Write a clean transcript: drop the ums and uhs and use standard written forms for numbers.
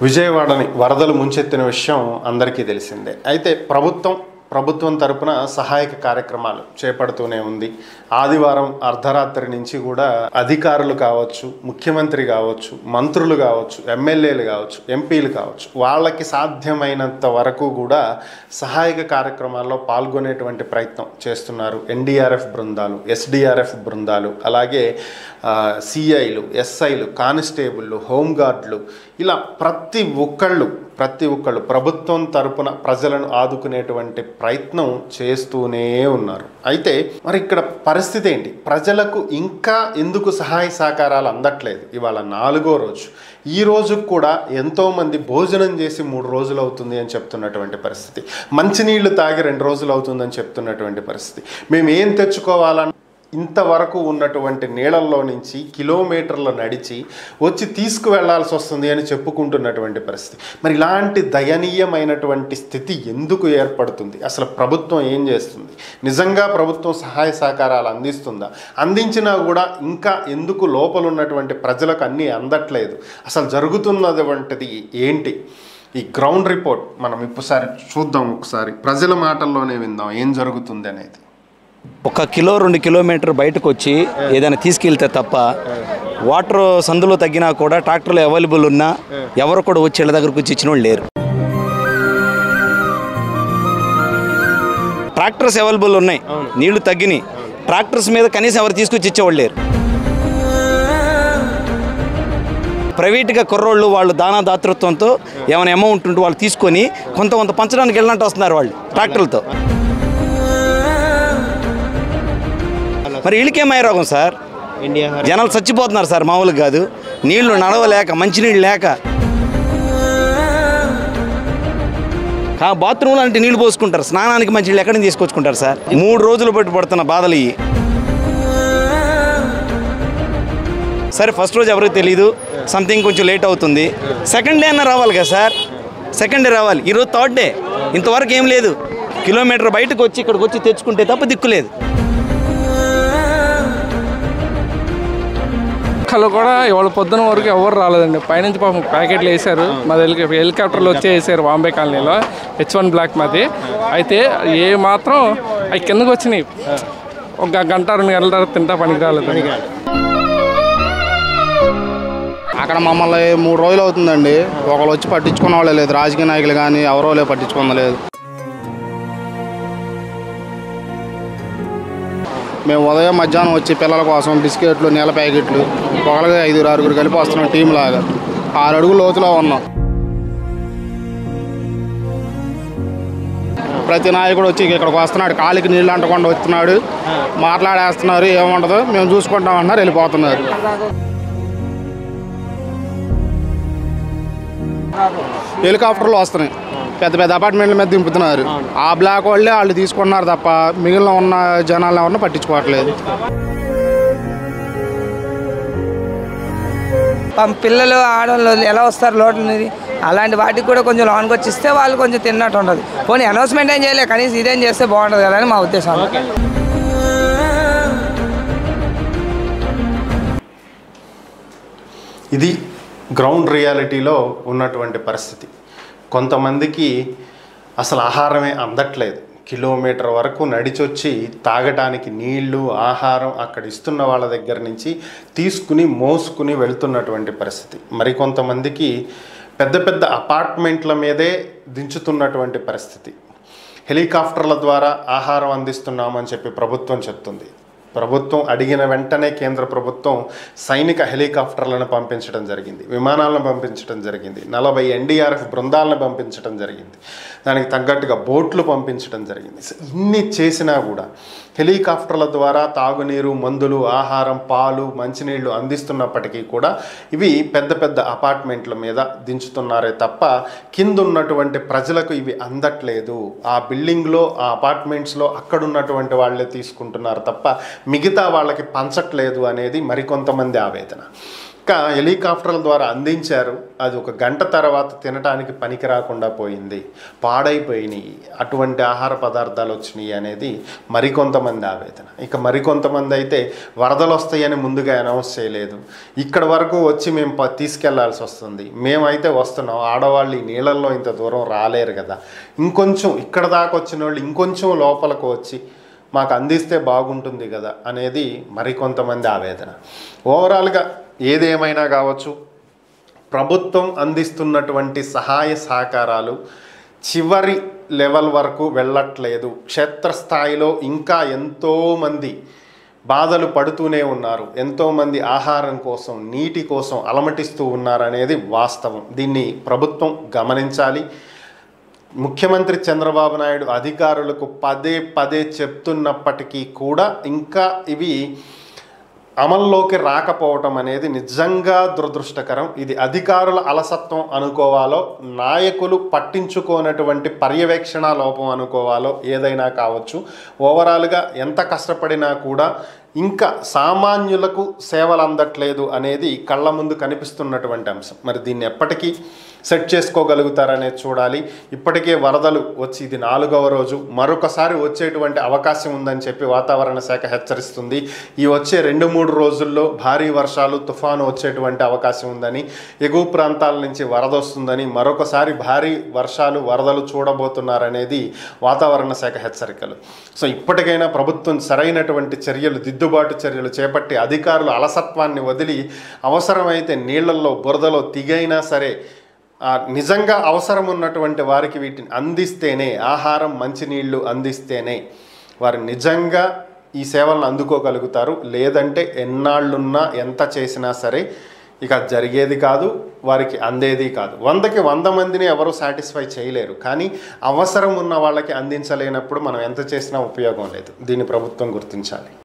విజయవాడని వరదలు ముంచెత్తిన విషయం అందరికీ తెలిసిందే. అయితే ప్రభుత్వం తరపున సహాయక కార్యక్రమాలు చేపడుతూనే ఉంది. ఆదివారం అర్ధరాత్రి నుంచి కూడా అధికారులు కావచ్చు, ముఖ్యమంత్రి కావచ్చు, మంత్రులు కావచ్చు, ఎమ్మెల్యేలు కావచ్చు, ఎంపీలు కావచ్చు, వాళ్ళకి సాధ్యమైనంత వరకు కూడా సహాయక కార్యక్రమాల్లో పాల్గొనేటువంటి ప్రయత్నం చేస్తున్నారు. ఎన్డీఆర్ఎఫ్ బృందాలు, ఎస్డీఆర్ఎఫ్ బృందాలు, అలాగే సిఐలు, ఎస్ఐలు, కానిస్టేబుళ్ళు, హోంగార్డులు, ఇలా ప్రతి ఒక్కళ్ళు ప్రభుత్వం తరపున ప్రజలను ఆదుకునేటువంటి ప్రయత్నం చేస్తూనే ఉన్నారు. అయితే మరి ఇక్కడ పరిస్థితి ఏంటి? ప్రజలకు ఇంకా ఎందుకు సహాయ సహకారాలు అందట్లేదు? ఇవాళ 4వ రోజు. ఈ రోజు కూడా ఎంతోమంది భోజనం చేసి 3 రోజులు అవుతుంది అని చెప్తున్నటువంటి పరిస్థితి, మంచినీళ్లు తాగి 2 రోజులు అవుతుందని చెప్తున్నటువంటి పరిస్థితి. మేము ఏం తెచ్చుకోవాలని ఇంతవరకు ఉన్నటువంటి నీళ్ళల్లో నుంచి కిలోమీటర్లు నడిచి వచ్చి తీసుకువెళ్లాల్సి వస్తుంది అని చెప్పుకుంటున్నటువంటి పరిస్థితి. మరి ఇలాంటి దయనీయమైనటువంటి స్థితి ఎందుకు ఏర్పడుతుంది? అసలు ప్రభుత్వం ఏం చేస్తుంది? నిజంగా ప్రభుత్వం సహాయ సహకారాలు అందిస్తుందా? అందించినా కూడా ఇంకా ఎందుకు లోపల ఉన్నటువంటి ప్రజలకు అన్నీ అందట్లేదు? అసలు జరుగుతున్నటువంటిది ఏంటి? ఈ గ్రౌండ్ రిపోర్ట్ మనం ఇప్పుడు చూద్దాం. ఒకసారి ప్రజల మాటల్లోనే విందాం ఏం జరుగుతుంది అనేది. 1 కిలో 2 కిలోమీటర్ బయటకు వచ్చి ఏదైనా తీసుకెళ్తే తప్ప వాటర్ సందులో తగ్గినా కూడా ట్రాక్టర్లు అవైలబుల్ ఉన్నా ఎవరు కూడా వచ్చి ఇళ్ళ దగ్గరకు వచ్చి ఇచ్చిన వాళ్ళు లేరు. ట్రాక్టర్స్ అవైలబుల్ ఉన్నాయి, నీళ్లు తగ్గినాయి, ట్రాక్టర్స్ మీద కనీసం ఎవరు తీసుకొచ్చి ఇచ్చేవాళ్ళు లేరు. ప్రైవేట్గా కుర్రోళ్ళు వాళ్ళు దాతృత్వంతో ఏమైనా అమౌంట్ ఉంటే వాళ్ళు తీసుకొని కొంత పంచడానికి వెళ్ళినట్టు వస్తున్నారు వాళ్ళు ట్రాక్టర్లతో. మరి వీళ్ళకేమయ్యే రోగం సార్? జనాలు చచ్చిపోతున్నారు సార్, మామూలుగా కాదు. నీళ్లు నడవలేక, మంచినీళ్ళు లేక, బాత్రూంలో అంటే నీళ్లు పోసుకుంటారు, స్నానానికి మంచినీళ్ళు ఎక్కడి నుంచి తీసుకొచ్చుకుంటారు సార్? 3 రోజులు బట్టి పడుతున్న బాధలు ఇవి. సరే, ఫస్ట్ రోజు ఎవరికి తెలియదు, సంథింగ్ కొంచెం లేట్ అవుతుంది. సెకండ్ డే అన్న రావాలి కదా సార్, సెకండ్ డే రావాలి. ఈరోజు 3rd డే, ఇంతవరకు ఏం లేదు. కిలోమీటర్ బయటకు వచ్చి ఇక్కడికి వచ్చి తెచ్చుకుంటే తప్ప దిక్కులేదు. కళ్ళు కూడా ఇవాళ పొద్దున వరకు ఎవరు రాలేదండి. పైనుంచి పాపం ప్యాకెట్లు వేశారు, మా హెలికాప్టర్లు వచ్చి వేసారు బాంబే కాలనీలో. H1 బ్లాక్ మాది. అయితే ఏ మాత్రం అవి కిందకు వచ్చినాయి. 1 గంట 2 గంటల తర్వాత తింటా పనికి రాలేదు. అక్కడ మమ్మల్ని 3 రోజులు అవుతుందండి. ఒకళ్ళు వచ్చి పట్టించుకున్న వాళ్ళే లేదు, రాజకీయ నాయకులు కానీ ఎవరో పట్టించుకోలేదు. మేము ఉదయం మధ్యాహ్నం వచ్చి పిల్లల కోసం బిస్కెట్లు, నీళ్ళ ప్యాకెట్లు, ఒకరికి 5-6 కలిపి వస్తున్నాం టీం లాగా. 6 అడుగుల లోతులో ఉన్నాం. ప్రతి నాయకుడు వచ్చి ఇక్కడికి వస్తున్నాడు, కాలికి నీళ్ళు అంటకుండా వస్తున్నాడు, మాట్లాడేస్తున్నారు, ఏముండదు మేము చూసుకుంటాం అంటున్నారు, వెళ్ళిపోతున్నారు. హెలికాప్టర్లు వస్తున్నాయి, పెద్ద పెద్ద అపార్ట్మెంట్ల మీద దింపుతున్నారు. ఆ బ్లాక్ వాళ్ళే వాళ్ళు తీసుకున్నారు తప్ప మిగిలిన ఉన్న జనాలు ఎవరిని పట్టించుకోవట్లేదు. పిల్లలు ఆడవాళ్ళు ఎలా వస్తారు లోటు అనేది, అలాంటి వాటికి కూడా కొంచెం లోన్కి వచ్చి ఇస్తే వాళ్ళు కొంచెం తిన్నట్టు ఉంటుంది. పోనీ అనౌన్స్మెంట్ ఏం చేయలేదు, కనీసం ఇదేం చేస్తే బాగుంటుంది కదా అని మా ఉద్దేశం. ఇది గ్రౌండ్ రియాలిటీలో ఉన్నటువంటి పరిస్థితి. కొంతమందికి అసలు ఆహారమే అందట్లేదు. కిలోమీటర్ వరకు నడిచొచ్చి తాగడానికి నీళ్లు, ఆహారం అక్కడ ఇస్తున్న వాళ్ళ దగ్గర నుంచి తీసుకుని మోసుకుని వెళ్తున్నటువంటి పరిస్థితి. మరికొంతమందికి పెద్ద పెద్ద అపార్ట్మెంట్ల మీదే దించుతున్నటువంటి పరిస్థితి. హెలికాప్టర్ల ద్వారా ఆహారం అందిస్తున్నామని చెప్పి ప్రభుత్వం చెప్తుంది. ప్రభుత్వం అడిగిన వెంటనే కేంద్ర ప్రభుత్వం సైనిక హెలికాప్టర్లను పంపించడం జరిగింది, విమానాలను పంపించడం జరిగింది, 40 ఎన్డీఆర్ఎఫ్ బృందాలను పంపించడం జరిగింది, దానికి తగ్గట్టుగా బోట్లు పంపించడం జరిగింది. ఇన్ని చేసినా కూడా హెలికాప్టర్ల ద్వారా తాగునీరు, మందులు, ఆహారం, పాలు, మంచినీళ్లు అందిస్తున్నప్పటికీ కూడా ఇవి పెద్ద పెద్ద అపార్ట్మెంట్ల మీద దించుతున్నారే తప్ప కింద ఉన్నటువంటి ప్రజలకు ఇవి అందట్లేదు. ఆ బిల్డింగ్లో, ఆ అపార్ట్మెంట్స్లో అక్కడున్నటువంటి వాళ్ళే తీసుకుంటున్నారు తప్ప మిగతా వాళ్ళకి పంచట్లేదు అనేది మరికొంతమంది ఆవేదన. హెలికాప్టర్ల ద్వారా అందించారు, అది ఒక గంట తర్వాత తినడానికి పనికి రాకుండా పోయింది, పాడైపోయినాయి, అటువంటి ఆహార పదార్థాలు వచ్చినాయి అనేది మరికొంతమంది ఆవేదన. ఇక మరికొంతమంది అయితే వరదలు వస్తాయని ముందుగా అనౌన్స్ చేయలేదు, ఇక్కడ వరకు వచ్చి మేము తీసుకెళ్లాల్సి వస్తుంది, మేమైతే వస్తున్నాం, ఆడవాళ్ళు ఈ నీళ్ళల్లో ఇంత దూరం రాలేరు కదా, ఇంకొంచెం ఇక్కడ దాకా వచ్చిన వాళ్ళు ఇంకొంచెం లోపలికి వచ్చి మాకు అందిస్తే బాగుంటుంది కదా అనేది మరికొంతమంది ఆవేదన. ఓవరాల్గా ఏదేమైనా కావచ్చు, ప్రభుత్వం అందిస్తున్నటువంటి సహాయ సహకారాలు చివరి లెవెల్ వరకు వెళ్ళట్లేదు. క్షేత్రస్థాయిలో ఇంకా ఎంతోమంది బాధలు పడుతూనే ఉన్నారు, ఎంతోమంది ఆహారం కోసం నీటి కోసం అలమటిస్తూ ఉన్నారనేది వాస్తవం. దీన్ని ప్రభుత్వం గమనించాలి. ముఖ్యమంత్రి చంద్రబాబు నాయుడు అధికారులకు పదే పదే చెప్తున్నప్పటికీ కూడా ఇంకా ఇవి అమల్లోకి రాకపోవటం అనేది నిజంగా దురదృష్టకరం. ఇది అధికారుల అలసత్వం అనుకోవాలో, నాయకులు పట్టించుకోనటువంటి పర్యవేక్షణ లోపం అనుకోవాలో, ఏదైనా కావచ్చు. ఓవరాల్గా ఎంత కష్టపడినా కూడా ఇంకా సామాన్యులకు సేవలు అందట్లేదు అనేది కళ్ళ ముందు కనిపిస్తున్నటువంటి అంశం. మరి దీన్ని ఎప్పటికీ సెట్ చేసుకోగలుగుతారనేది చూడాలి. ఇప్పటికే వరదలు వచ్చి ఇది 4వ రోజు, మరొకసారి వచ్చేటువంటి అవకాశం ఉందని చెప్పి వాతావరణ శాఖ హెచ్చరిస్తుంది. ఈ వచ్చే 2-3 రోజుల్లో భారీ వర్షాలు, తుఫాను వచ్చేటువంటి అవకాశం ఉందని, ఎగువ ప్రాంతాల నుంచి వరద వస్తుందని, మరొకసారి భారీ వర్షాలు, వరదలు చూడబోతున్నారనేది వాతావరణ శాఖ హెచ్చరికలు. సో ఇప్పటికైనా ప్రభుత్వం సరైనటువంటి చర్యలు, దిద్దుబాటు చర్యలు చేపట్టి అధికారులు అలసత్వాన్ని వదిలి అవసరమైతే నీళ్లలో, బురదలో దిగైనా సరే నిజంగా అవసరం ఉన్నటువంటి వారికి వీటిని అందిస్తేనే, ఆహారం, మంచినీళ్లు అందిస్తేనే వారు నిజంగా ఈ సేవలను అందుకోగలుగుతారు. లేదంటే ఎన్నాళ్ళున్నా ఎంత చేసినా సరే ఇక జరిగేది కాదు, వారికి అందేది కాదు. 100కి 100 మందిని ఎవరు సాటిస్ఫై చేయలేరు, కానీ అవసరం ఉన్న వాళ్ళకి అందించలేనప్పుడు మనం ఎంత చేసినా ఉపయోగం లేదు. దీన్ని ప్రభుత్వం గుర్తించాలి.